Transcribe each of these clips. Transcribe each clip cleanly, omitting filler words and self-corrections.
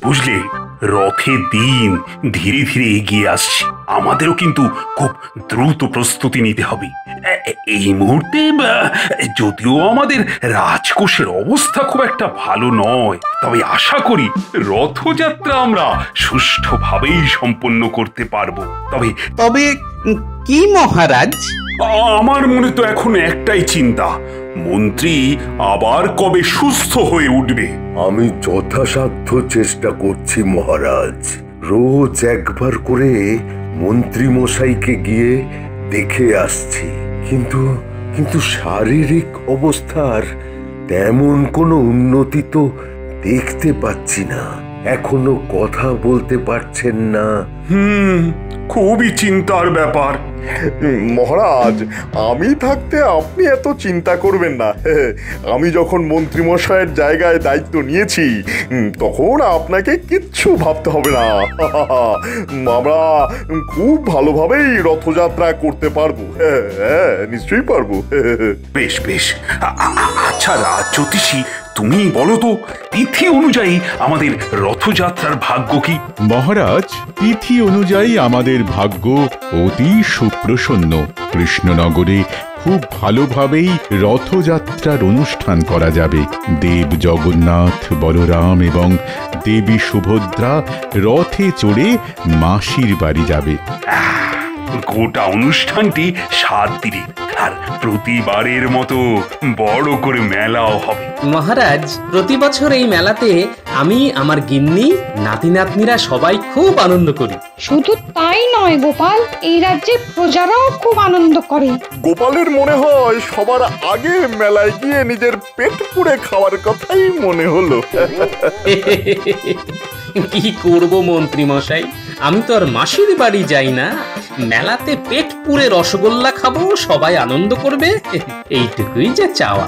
বুঝলে, রথের দিন ধীরে ধীরে এগিয়ে আসছে। আমাদেরও কিন্তু খুব দ্রুত প্রস্তুতি নিতে হবে। এই মুহূর্তে যদিও আমাদের রাজকোষের অবস্থা খুব একটা ভালো নয়, তবে আশা করি রথযাত্রা আমরা সুষ্ঠুভাবেই সম্পন্ন করতে পারবো। তবে তবে কি মহারাজ? আমার মনে তো এখন একটাই চিন্তা, মন্ত্রী আবার কবে সুস্থ হয়ে উঠবে। আমি যথাসাধ্য চেষ্টা করছি মহারাজ। রোজ একবার করে মন্ত্রী মশাইকে গিয়ে দেখে আসছি, কিন্তু শারীরিক অবস্থার তেমন কোনো উন্নতি তো দেখতে পাচ্ছি না। এখনো কথা বলতে পারছেন না। খুবই চিন্তার ব্যাপার। মহারাজ, আমি থাকতে আপনি এত চিন্তা করবেন না। আমি যখন মন্ত্রীমশাইয়ের জায়গায় দায়িত্ব নিয়েছি তখন আপনাকে কিচ্ছু ভাবতে হবে না। আমরা খুব ভালোভাবেই রথযাত্রা করতে পারবো। হ্যাঁ, নিশ্চয়ই পারবো। বেশ বেশ। আচ্ছা রাজ জ্যোতিষী, তুমি বলো তো, তিথি অনুযায়ী আমাদের রথযাত্রার ভাগ্য কি? মহারাজ, তিথি অনুযায়ী আমাদের ভাগ্য অতি সুপ্রসন্ন। কৃষ্ণনগরে খুব ভালোভাবেই রথযাত্রার অনুষ্ঠান করা যাবে। দেব জগন্নাথ, বলরাম এবং দেবী সুভদ্রা রথে চড়ে মাসির বাড়ি যাবে। গোটা অনুষ্ঠানটি 7 দিনের, আর প্রতিবারের মতো বড় করে মেলাও হবে। মহারাজ, প্রতি বছর এই মেলাতে আমি, আমার গিন্নি, নাতি নাতনিরা সবাই খুব আনন্দ করি। শুধু তাই নয় গোপাল, এই রাজ্যে প্রজারাও খুব আনন্দ করে। গোপালের মনে হয় সবার আগে মেলায় গিয়ে নিজের পেট পুড়ে খাওয়ার কথাই মনে হলো। কি করব মন্ত্রী মশাই, আমি তো আর মাসির বাড়ি যাই না। মেলাতে পেট পুড়ে রসগোল্লা খাবো, সবাই আনন্দ করবে, এইটুকুই যে চাওয়া।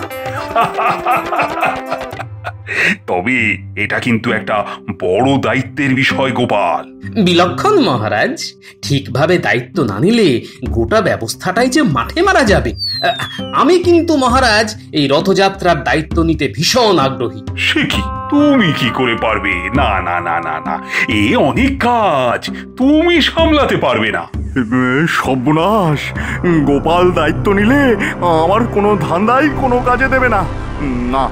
তবে এটা কিন্তু একটা বড় দায়িত্বের বিষয় গোপাল। বিলক্ষণ মহারাজ, ঠিকভাবে দায়িত্ব না নিলে গোটা ব্যবস্থাটাই যে মাঠে মারা যাবে। আমি কিন্তু মহারাজ এই রথযাত্রার দায়িত্ব নিতে ভীষণ আগ্রহী। সে কি, তুমি কি করে পারবে? না না না না না, এ অনেক কাজ, তুমি সামলাতে পারবে না। সর্বনাশ, গোপাল দায়িত্ব নিলে আমার কোনো ধান্দাই কোনো কাজে দেবে না। না,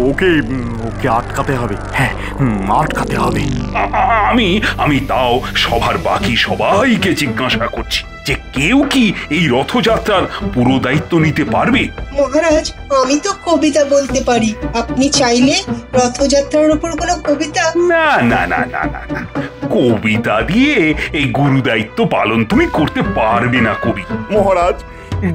ওকে আটকাতে হবে। হ্যাঁ, আটকাতে হবে। আমি তাও সবার বাকি সবাইকে জিজ্ঞাসা করছি যে কেউ কি এই রথযাত্রার পুরো দায়িত্ব নিতে পারবে? মহারাজ, আমি তো কবিতা বলতে পারি। আপনি চাইলে রথযাত্রার উপর কোনো কবিতা। না না না না না না, কবিতা দিয়ে এই গুরু দায়িত্ব পালন তুমি করতে পারবে না কবি। মহারাজ,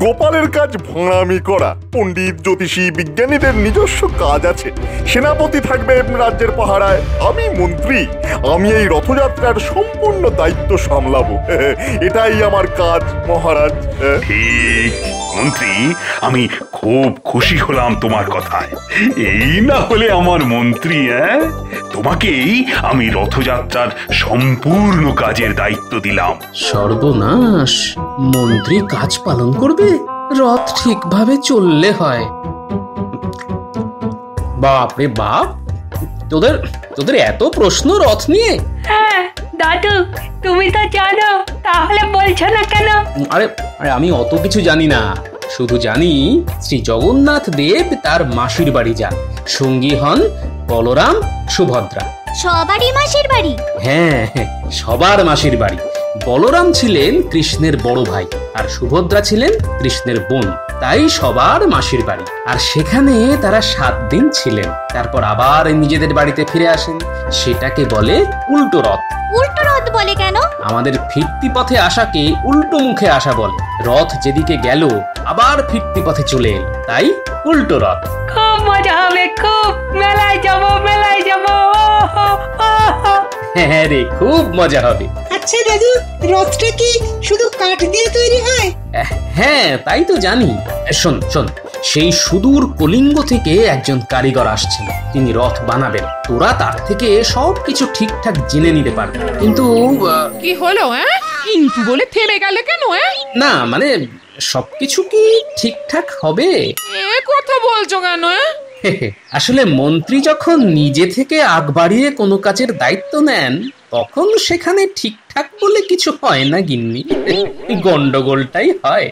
গোপালের কাজ ভাঙামি করা। পণ্ডিত, জ্যোতিষী, বিজ্ঞানীদের নিজস্ব কাজ আছে। সেনাপতি থাকবে রাজ্যের পাহারায়, আমি মন্ত্রী। আমি এই রথযাত্রার সম্পূর্ণ দায়িত্ব সামলাবো। এটাই আমার কাজ মহারাজ। ঠিক মন্ত্রী, আমি খুব খুশি হলাম তোমার কথায়। এই না হলে আমার মন্ত্রী, তোমাকেই আমি রথযাত্রার সম্পূর্ণ কাজের দায়িত্ব দিলাম। সর্বনাশ, মন্ত্রী কাজ পালন করবে? রথ ঠিকভাবে চললে হয়। বাপ রে বাপ, তোদের এত প্রশ্ন রথ নিয়ে? হ্যাঁ দাদু, তুমি তো জানো, তাহলে বলছো না কেন? আরে আমি অত কিছু জানি না, শুধু জানি শ্রী জগন্নাথ দেব তার মাসির বাড়ি যান। সঙ্গী হন বলরাম, সুভদ্রা। সবারই মাসির বাড়ি? হ্যাঁ, সবার মাসির বাড়ি। বলরাম ছিলেন কৃষ্ণের বড় ভাই, আর সুভদ্রা ছিলেন কৃষ্ণের বোন, তাই সবার মাসির বাড়ি। আর সেখানে তারা 7 দিন ছিলেন, তারপর আবার নিজেদের বাড়িতে ফিরে আসেন। সেটাকে বলে উল্টো রথ। উল্টো রথ বলে কেন? আমাদের ফিরতি পথে আসাকে উল্টো মুখে আসা বলে। রথ যেদিকে গেল আবার ফিরতি পথে চলে এলো, তাই উল্টো রথ। খুব মজা হবে, খুব। মেলায় যাবো, মেলায় যাবো। হ্যাঁ রে, খুব মজা হবে। আচ্ছা দাদু, রথটা কি শুধু কাঠ দিয়ে তৈরি হয়? হ্যাঁ, তাই তো জানি। শোন শোন, সেই সুদূর কলিঙ্গ থেকে একজন কারিগর আসছেন, তিনি রথ বানাবেন। তোরা তার থেকে সবকিছু ঠিকঠাক জেনে নিতে পারবে। কিন্তু কি হলো? কিন্তু বলে থেমে গেলে কেন? না মানে সবকিছু কি ঠিকঠাক হবে? এ কথা বলছো কেন? আসলে মন্ত্রী যখন নিজে থেকে আগ বাড়িয়ে কোনো কাজের দায়িত্ব নেন তখন সেখানে ঠিকঠাক বলে কিছু হয় না গিন্নি, গন্ডগোলটাই হয়।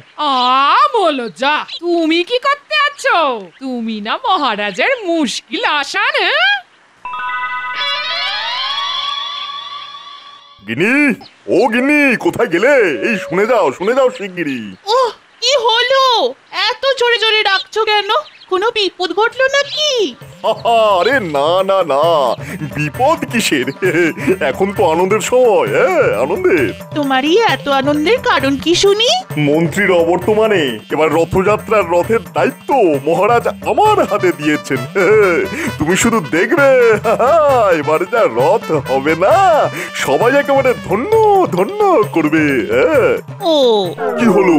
বলো যা, তুমি কি করতে আছো? তুমি না মহারাজের মুশকিল আসান? গিনি, ও গিনি, কোথায় গেলে? এই শুনে যাও শিগগিরি। ও কি হলো? এত জোরে জোরে ডাকছো কেন? কোনো বিপদ ঘটলো নাকি? আরে না না না, বিপদ কিসের? এখন তো আনন্দের সময়, আনন্দের। তোমারই এত আনন্দের কারণ কি শুনি? মন্ত্রীর অবর্তমানে এবার রথযাত্রার রথের দায়িত্ব মহারাজ আমার হাতে দিয়েছেন। তুমি শুধু দেখবে, এবার যা রথ হবে না, সবাই একেবারে ধন্য ধন্য করবে। ও কি হলো,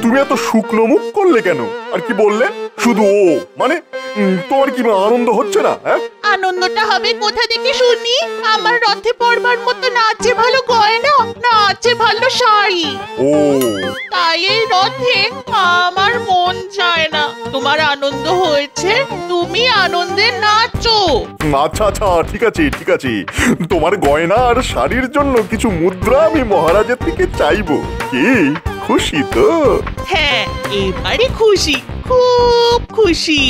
তুমি এত শুকনো মুখ করলে কেন? আর কি বললে? শুধু ও মানে তোমার কি আনন্দ হচ্ছে না? আনন্দটা হবে কোথা থেকে শুনি? আমার রথে পড়বার মতো না আছে ভালো গয়না, না আছে ভালো শাড়ি। ও তাই এই রথে আমার মন চায় না। তোমার আনন্দ হয়েছে, তুমি আনন্দে নাচো। আচ্ছা আচ্ছা, ঠিক আছে। তোমার গয়না আর শাড়ির জন্য কিছু মুদ্রা আমি মহারাজের থেকে চাইবো। কি খুশি তো? হ্যাঁ, এবারে খুশি, খুব খুশি।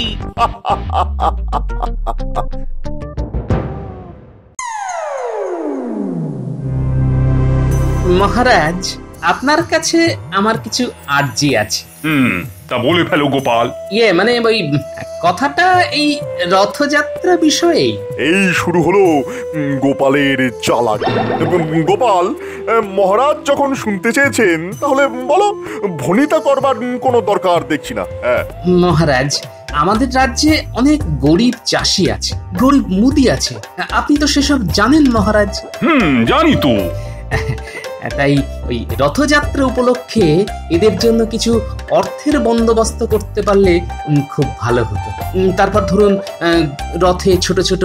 মহারাজ, আপনার কাছে আমার কিছু আর্জি আছে। তা বলে ফেলো গোপাল। মানে ওই কথাটা এই রথযাত্রা বিষয়ে। এই শুরু হলো গোপালের চালাকি। গোপাল, মহারাজ যখন শুনতে চেয়েছেন তাহলে বলো, ভনিতা করবার কোনো দরকার দেখছি না। মহারাজ, আমাদের রাজ্যে অনেক গরিব চাষি আছে, গরিব মুদি আছে, আপনি তো সেসব জানেন মহারাজ। জানি তো। তাই ওই রথযাত্রা উপলক্ষে এদের জন্য কিছু অর্থের বন্দোবস্ত করতে পারলে খুব ভালো হতো। তারপর ধরুন, রথে ছোট ছোট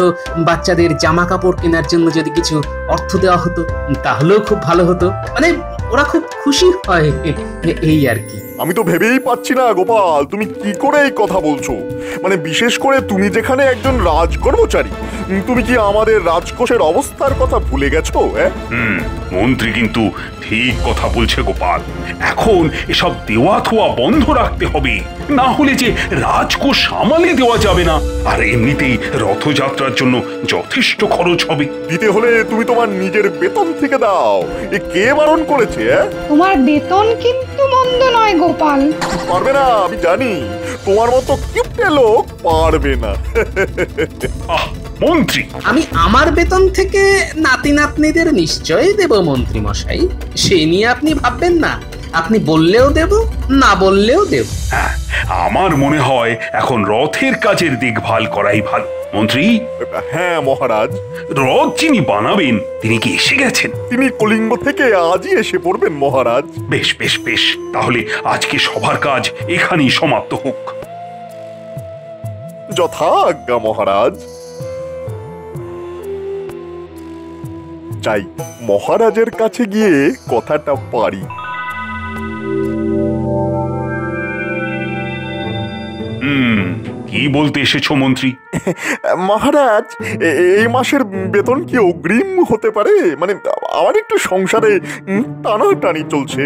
বাচ্চাদের জামা কাপড় কেনার জন্য যদি কিছু অর্থ দেওয়া হতো তাহলেও খুব ভালো হতো, মানে ওরা খুব খুশি হয়, এই আর কি। আমি তো ভেবেই পাচ্ছি না গোপাল, তুমি কি করে এই কথা বলছো। মানে বিশেষ করে তুমি যেখানে একজন রাজকর্মচারী, তুমি কি আমাদের রাজকোষের অবস্থার কথা ভুলে গেছো? মন্ত্রী কিন্তু ঠিক কথা বলছে গোপাল। এখন এসব দেওয়া থোয়া বন্ধ রাখতে হবে, না হলে যে রাজকোষ সামালে দেওয়া যাবে না। আর এমনিতেই রথযাত্রার জন্য যথেষ্ট খরচ হবে। দিতে হলে তুমি তোমার নিজের বেতন থেকে দাও। এ কে বারণ করেছে? তোমার বেতন কিন্তু মন্দ নয় গোপাল। পারবে না, আমি জানি। তোমার মতো কিপটে লোক পারবে না। মন্ত্রী, আমি আমার বেতন থেকে নাতি নাতনিদের নিশ্চয়ই দেব মন্ত্রী মশাই, সে নিয়ে আপনি ভাববেন না। আপনি বললেও দেব, না বললেও দেব। আমার মনে হয় এখন রথের কাজের দেখভাল করাই ভালো। মন্ত্রী। হ্যাঁ মহারাজ। রথ যিনি বানাবেন তিনি কি এসে গেছেন? তিনি কলিঙ্গ থেকে আজই এসে পড়বেন মহারাজ। বেশ বেশ বেশ, তাহলে আজকে সবার কাজ এখানেই সমাপ্ত হোক। যথাজ্ঞা মহারাজ। যাই, মহারাজের কাছে গিয়ে কথাটা পারি। কি বলতে এসেছো মন্ত্রী? মহারাজ, এই মাসের বেতন কি অগ্রিম হতে পারে? মানে আমার একটু সংসারে টানাটানি চলছে।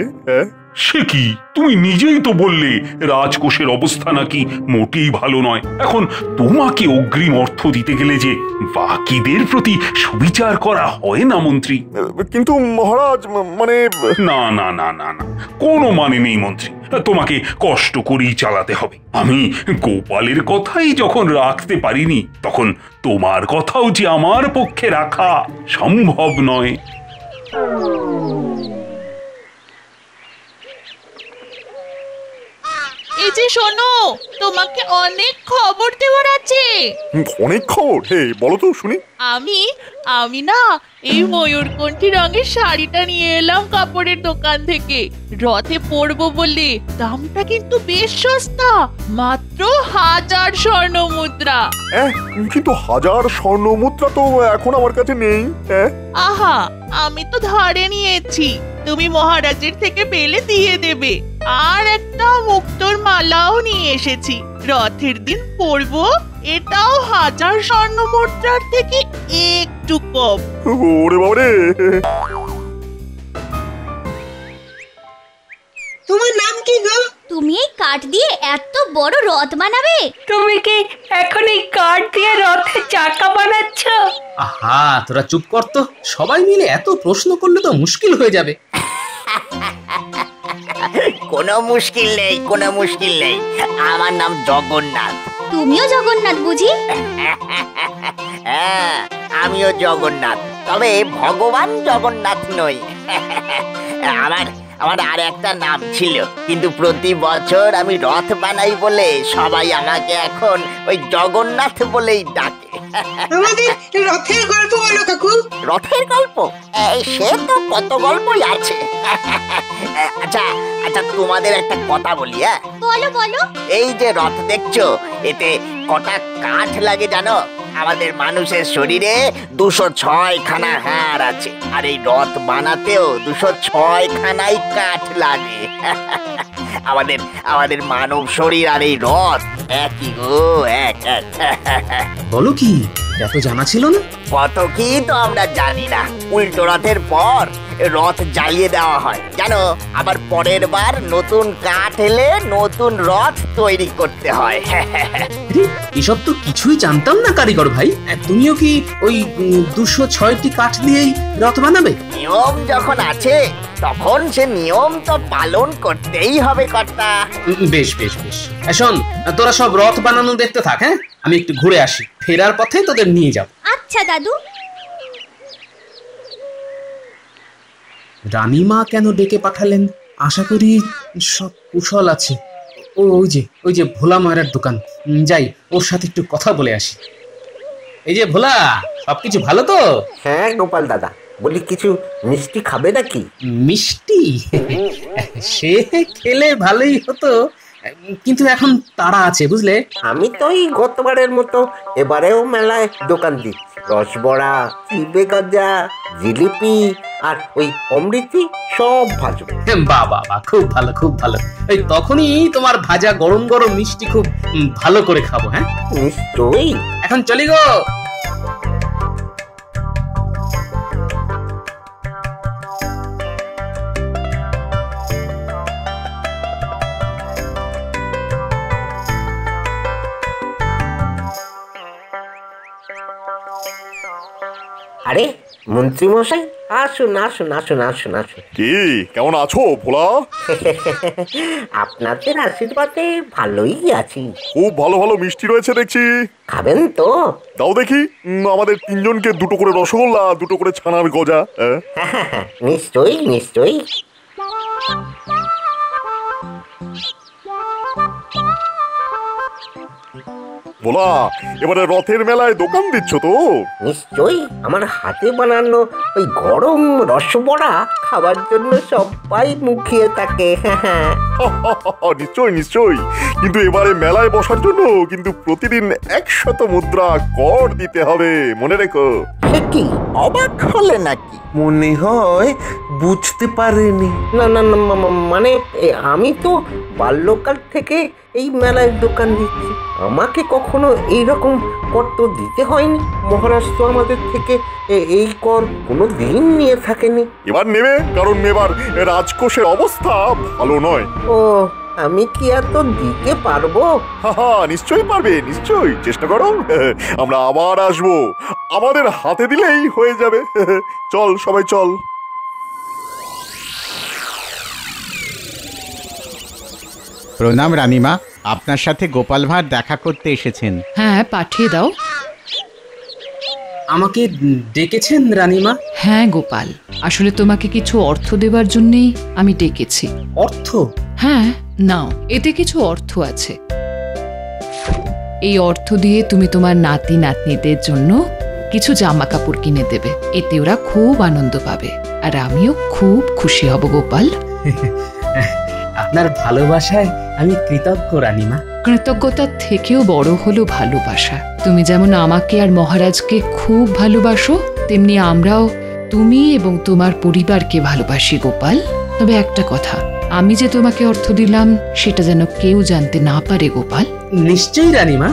সে কি, তুমি নিজেই তো বললে রাজকোষের অবস্থা নাকি মোটেই ভালো নয়। এখন তোমাকে অগ্রিম অর্থ দিতে গেলে যে বাকিদের প্রতি সুবিচার করা হয় না মন্ত্রী। কিন্তু মহারাজ, মানে না না না না না, কোনো মানে নেই মন্ত্রী, তোমাকে কষ্ট করেই চালাতে হবে। আমি গোপালের কথাই যখন রাখতে পারিনি, তখন তোমার কথাও যে আমার পক্ষে রাখা সম্ভব নয়। এই যে শোনো, তোমাকে অনেক খবর দেওয়ার আছে। অনেক খবর? হে বলো তো শুনি। আমি না এই ময়ূরকণ্ঠী রঙের শাড়িটা নিয়ে এলাম কাপড়ের দোকান থেকে, রথে পরবো বলে। দামটা কিন্তু বেশ সস্তা, মাত্র 1000 স্বর্ণ মুদ্রা। কিন্তু 1000 স্বর্ণ মুদ্রা তো এখন আমার কাছে নেই। আহা, আমি তো ধারে নিয়েছি, তুমি মহারাজের থেকে পেলে দিয়ে দেবে। আর একটা মুক্তোর মালাও নিয়ে এসেছি, রথের দিন পরবো। এটাও 1000 স্বর্ণ মুদ্রার থেকে একটু কম। ওরে বাবারে, তোমার নাম কি গো? তুমি এই কাঠ দিয়ে এত বড় রথ বানাবে? তুমি কি এখন এই কাঠ দিয়ে রথের চাকা বানাচ্ছ? আহা, তোরা চুপ কর তো। সবাই মিলে এত প্রশ্ন করলে তো মুশকিল হয়ে যাবে। কোনো মুশকিল নেই, কোনো মুশকিল নেই। আমার নাম জগন্নাথ। তুমিও জগন্নাথ বুঝি? হ্যাঁ, আমিও জগন্নাথ, তবে ভগবান জগন্নাথ নই। আমার আর একটা নাম ছিল, কিন্তু প্রতি বছর আমি রথ বানাই বলে সবাই আমাকে এখন ওই জগন্নাথ বলেই ডাকে। আমাদের রথের গল্প বলো কাকু। রথের গল্প? সে তো কত গল্পই আছে। আচ্ছা আচ্ছা, তোমাদের একটা কথা বলি। হ্যাঁ, বলো বলো। এই যে রথ দেখছো, এতে কটা কাঠ লাগে জানো? আমাদের মানুষের শরীরে 206 খানা হাড় আছে, আর এই রথ বানাতেও 206 খানাই কাঠ লাগে। আমাদের মানব শরীর আর এই রথ একই গো, এক। বলো কি, এত জানা ছিল না? কত কি তো আমরা জানি না। উল্টো রথের পর রথ জ্বালিয়ে দেওয়া হয় জানো, আবার পরের বার নতুন কাঠ এলে নতুন রথ তৈরি করতে হয়। এসব তো কিছুই জানতাম না কারিগর ভাই। তুমিও কি ওই 206টি কাঠ দিয়েই রথ বানাবে? নিয়ম যখন আছে তখন সে নিয়ম তো পালন করতেই হবে কর্তা। বেশ বেশ বেশ, শোন, তোরা সব রথ বানানো দেখতে থাক। হ্যাঁ, আমি একটু ঘুরে আসি, ফেরার পথে তোদের নিয়ে যাব। আচ্ছা দাদু। রানীমা কেন ডেকে পাঠালেন? আশা করি সব কুশল আছে। ওই যে ভোলা মায়ের দোকান, যাই ওর সাথে একটু কথা বলে আসি। এই যে ভোলা, সবকিছু ভালো তো? হ্যাঁ গোপাল দাদা, বলি কিছু মিষ্টি খাবে নাকি? মিষ্টি? সে খেলে ভালোই হতো, কিন্তু এখন তাড়া আছে বুঝলে। আমি তো এই গতবারের মতো এবারেও মেলায় দোকান দিচ্ছি। রসবড়া, চিবে গজা, জিলিপি আর ওই অমৃতি সব ভাজবো। বাবা, খুব ভালো খুব ভালো। এই তখনই তোমার ভাজা গরম গরম মিষ্টি খুব ভালো করে খাবো। হ্যাঁ নিশ্চয়ই। এখন চলি গো। আরে মন্ত্রী মশাই, আসুন আসুন আসুন আসুন আসুন। কি, কেমন আছো ভোলা? আপনাদের আশীর্বাদে ভালোই আছি। খুব ভালো ভালো মিষ্টি রয়েছে দেখছি। খাবেন তো? দাও দেখি। আমাদের 3 জনকে 2টো করে রসগোল্লা, 2টো করে ছানার গজা। নিশ্চয়ই নিশ্চয়ই। ভোলা, এবারে রথের মেলায় দোকান দিচ্ছ তো? নিশ্চয়ই। আমার হাতে বানানো ওই গরম রসবড়া খাবার জন্য সবাই মুখিয়ে থাকে। নিশ্চয়ই নিশ্চয়ই, কিন্তু এবারে মেলায় বসার জন্য কিন্তু প্রতিদিন 100 মুদ্রা কর দিতে হবে, মনে রেখো। কি অবাক হলে নাকি? মনে হয় বুঝতে পারেনি। না না না, মানে আমি তো বাল্যকাল থেকে এই মেলায় দোকান দিচ্ছি, আমাকে কখনো এইরকম কর তো দিতে হয়নি। মহারাজ তো আমাদের থেকে এই কর কোনো দিন নিয়ে থাকেনি। এবার নেবে, কারণ এবার রাজকোষের অবস্থা ভালো নয়। ও, আমি কি এত দিতে পারবো? নিশ্চয়ই পারবে, নিশ্চয়ই, চেষ্টা করো। আমরা আবার আসবো, আমাদের হাতে দিলেই হয়ে যাবে। চল সবাই চল। প্রণাম রানীমা, আপনার সাথে গোপাল ভাঁড় দেখা করতে এসেছেন। হ্যাঁ, পাঠিয়ে দাও। আমাকে ডেকেছেন রানীমা? হ্যাঁ গোপাল, আসলে তোমাকে কিছু অর্থ দেবার জন্যই আমি ডেকেছি। অর্থ? হ্যাঁ, নাও, এতে কিছু অর্থ আছে। এই অর্থ দিয়ে তুমি তোমার নাতি নাতনিদের জন্য কিছু জামা কাপড় কিনে দেবে, এতে ওরা খুব আনন্দ পাবে, আর আমিও খুব খুশি হব গোপাল। আপনার ভালোবাসায় আমি কৃতজ্ঞ রানীমা। কৃতজ্ঞতার থেকেও বড় হলো ভালোবাসা। তুমি যেমন আমাকে আর মহারাজকে খুব ভালোবাসো, তেমনি আমরাও তুমি এবং তোমার পরিবারকে ভালোবাসি গোপাল। তবে একটা কথা, আমি যে তোমাকে অর্থ দিলাম সেটা যেন কেউ জানতে না পারে গোপাল। নিশ্চয়ই রানীমা।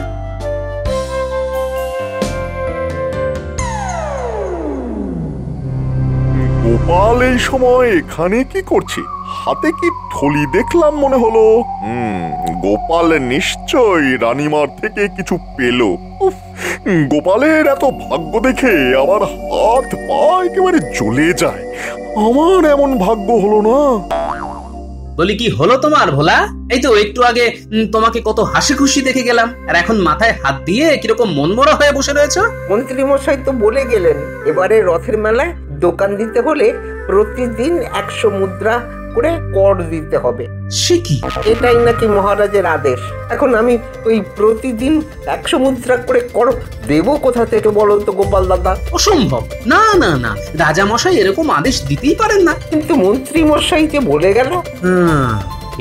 গোপাল এই সময় এখানে কি করছে? হাতে কি থলি দেখলাম মনে হলো। গোপাল নিশ্চয়ই রানীমার থেকে কিছু পেল। গোপালের এত ভাগ্য দেখে আমার হাত পা একেবারে জ্বলে যায়। আমার এমন ভাগ্য হলো না। বলি কি হলো তোমার ভোলা? এই তো একটু আগে তোমাকে কত হাসি খুশি দেখে গেলাম, আর এখন মাথায় হাত দিয়ে কিরকম মনমরা হয়ে বসে রয়েছো। মন্ত্রী মশাই তো বলে গেলেন এবারে রথের মেলায় দোকান দিতে হলে প্রতিদিন 100 মুদ্রা করে কর দিতে হবে। সে কি? এটাই নাকি মহারাজের আদেশ। এখন আমি ওই প্রতিদিন 100 মুদ্রা করে কর দেবো কোথা থেকে বলো তো গোপাল দাদা? অসম্ভব। না না না, রাজা মশাই এরকম আদেশ দিতেই পারেন না। কিন্তু মন্ত্রী মশাই যে বলে গেল।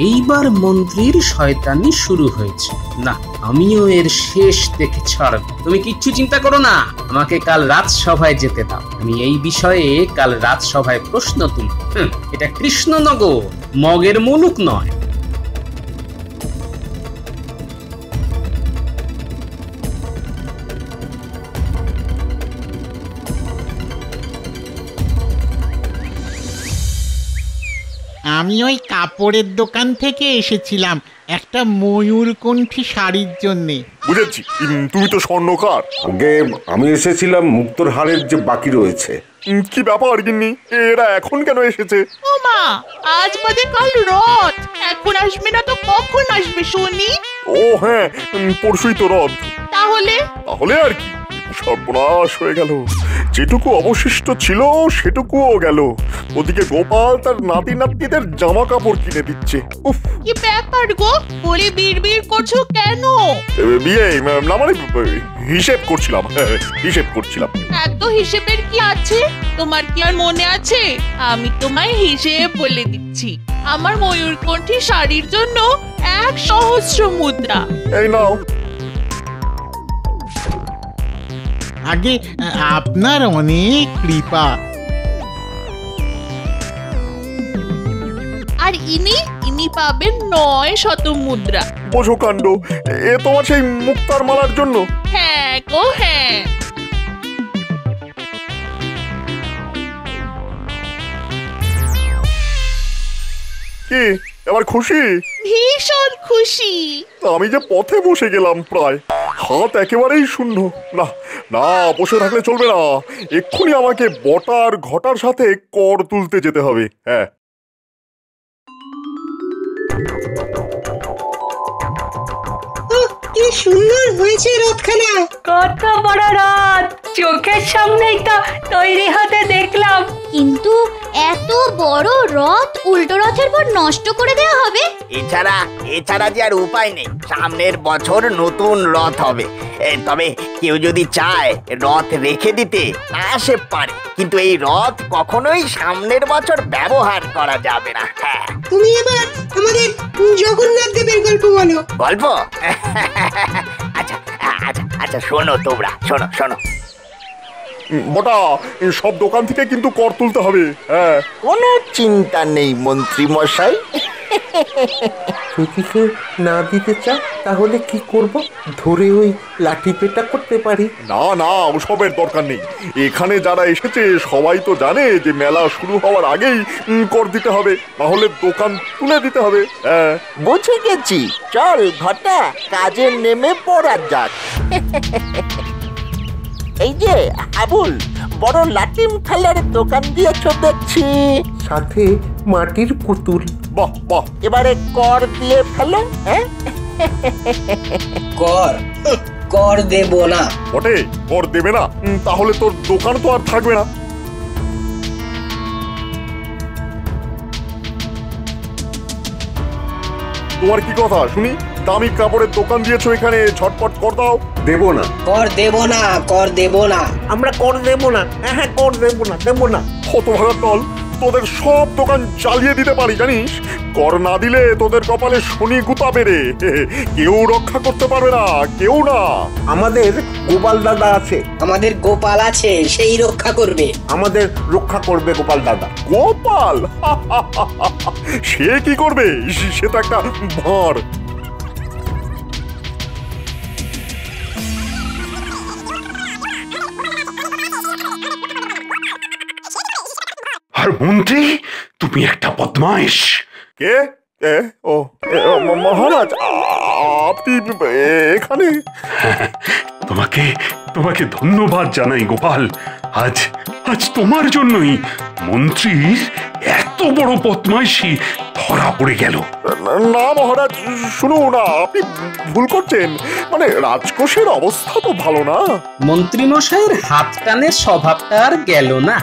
এইবার মন্ত্রীর শয়তানি শুরু হয়েছে। না, আমিও এর শেষ দেখে ছাড়ব। তুমি কিচ্ছু চিন্তা করো না, আমাকে কাল রাজসভায় যেতে দাও। আমি এই বিষয়ে কাল রাজসভায় প্রশ্ন তুলব। এটা কৃষ্ণনগর, মগের মুলুক নয়। আমি ওই কাপড়ের দোকান থেকে এসেছিলাম একটা ময়ূরকণ্ঠী শাড়ির জন্যে। বুঝেছি, তুমি তো স্বর্ণকার। আগে আমি এসেছিলাম মুক্তোর হারের যে বাকি রয়েছে। কি ব্যাপার গিন্নি, এরা এখন কেন এসেছে? ও মা, আজ বাদে কাল রথ, এখন আসবে না তো কখন আসবে শুনি? ও হ্যাঁ, পরশুই তো রথ। তাহলে আর কি, সর্বনাশ হয়ে গেল। যেটুকু অবশিষ্ট ছিল সেটুকুও গেল। ওদিকে গোপাল তার নাতি নাতনিদের জামা কাপড় কিনে দিচ্ছে। উফ, কি ব্যাপার গো, বলে বিড়বিড় করছো কেন? বিয়ে না মানে হিসেব করছিলাম। এত হিসেবের কি আছে? তোমার কি আর মনে আছে? আমি তোমায় হিসেব বলে দিচ্ছি। আমার ময়ূরকণ্ঠী শাড়ির জন্য 1 সহস্র মুদ্রা। এই নাও। আগে আপনার অনেক কৃপা। আর ইনি পাবেন 900 মুদ্রা। বোঝো কাণ্ড, এ তোমার সেই মুক্তার মালার জন্য? হ্যাঁ গো হ্যাঁ। কি এবার খুশি? ভীষণ খুশি। আমি যে পথে বসে গেলাম, প্রায় হাত একেবারেই শূন্য। না না, বসে থাকলে চলবে না। এক্ষুনি আমাকে বটার ঘটার সাথে কর তুলতে যেতে হবে। হ্যাঁ, কি সুন্দর হয়েছে রথখানা। কত বড় রথ, চোখের সামনেই তো তৈরি হতে দেখলাম। কিন্তু এত বড় রথ উল্টো রথের পর নষ্ট করে দেওয়া হবে? এছাড়া যে আর উপায় নেই। সামনের বছর নতুন রথ হবে। তবে কেউ যদি চায় রথ রেখে দিতে, তা সে পারে, কিন্তু এই রথ কখনোই সামনের বছর ব্যবহার করা যাবে না। হ্যাঁ, তুমি এবার আমাদের জগন্নাথ দেবের গল্প বলো। গল্প? আচ্ছা শোনো তোমরা, শোনো। বটা, সব দোকান থেকে কিন্তু কর তুলতে হবে। হ্যাঁ, কোনো চিন্তা নেই মন্ত্রী মশাই। যদি না দিতে চাও তাহলে কি করব? ধরে ওই লাঠি পেটা করতে পারি। না, ওসবের দরকার নেই। এখানে যারা এসেছে সবাই তো জানে যে মেলা শুরু হওয়ার আগেই কর দিতে হবে, নাহলে দোকান তুলে দিতে হবে। হ্যাঁ, বুঝে গেছি। চল ঘটা, কাজে নেমে পড়া যাক। এই যে আবুল, বড় লাটিম খেলার দোকান দিয়েছ দেখছি, সাথে মাটির পুতুল। বাহ, এবারে কর দিয়ে ফেলো। হ্যাঁ, কর দেব না। বটে, কর দেবে না? তাহলে তোর দোকান তো আর থাকবে না। তোমার কি কথা শুনি? দামি কাপড়ের দোকান দিয়েছো এখানে, ঝটপট কর দাও। দেব না। কর দেব না। আমরা কর দেব না। হ্যাঁ, কর দেব না। হতভাগা দল, তোদের সব দোকান জ্বালিয়ে দিতে পারি জানিস। কর না দিলে তোদের কপালে শনি গুতা বেড়ে কেউ রক্ষা করতে পারবে না, কেউ না। আমাদের গোপাল দাদা আছে। আমাদের গোপাল আছে, সেই রক্ষা করবে। আমাদের রক্ষা করবে গোপাল দাদা। গোপাল সে কি করবে? সে তো একটা ভাঁড়। আর মন্ত্রী, তুমি একটা বদমাইশ। কে? মহারাজ, আপনি এখানে? তোমাকে তোমাকে ধন্যবাদ জানাই গোপাল। আজ আজ তোমার জন্যই মন্ত্রীর এত বড় বদমাইশি ধরা পড়ে গেল। না মহারাজ, শুনুন না, আপনি ভুল করছেন। মানে রাজকোষের অবস্থা তো ভালো না। মন্ত্রী মশাইয়ের হাত টানের স্বভাবটা আর গেল না।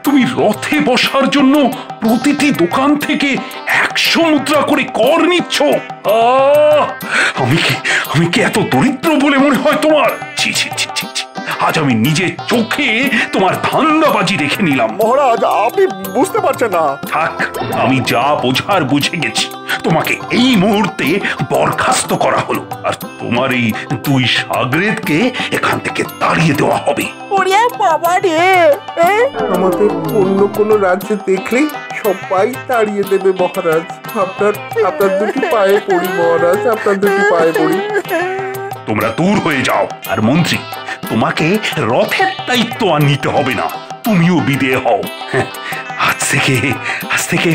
তুমি রথে বসার জন্য প্রতিটি দোকান থেকে 100 মুদ্রা করে কর নিচ্ছ। আমি কি এত দরিদ্র বলে মনে হয় তোমার? ছি ছি ছি ছি ছি। আজ আমি নিজের চোখে তোমার ধান্দাবাজি রেখে নিলাম। মহারাজ, আপনি বুঝতে পারছেন না। থাক, আমি যা বোঝার বুঝে গেছি। তোমাকে এই মুহূর্তে বরখাস্ত করা হলো, আর তোমার এই 2 শাগরেদকে এখান থেকে তাড়িয়ে দেওয়া হবে। বাবা রে, আমাদের অন্য কোনো রাজ্যে দেখলেই সবাই তাড়িয়ে দেবে মহারাজ। আপনার দুটি পায়ে পড়ি মহারাজ, আপনার দুটি পায়ে পড়ি। তোমরা দূর হয়ে যাও। আর মন্ত্রী, তোমাকে রথের দায়িত্ব আর নিতে হবে না, তুমিও বিদেয় হও। আজ থেকে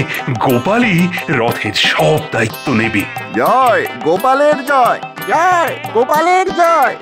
গোপালই রথের সব দায়িত্ব নেবে। জয় গোপালের জয়, জয় গোপালের জয়।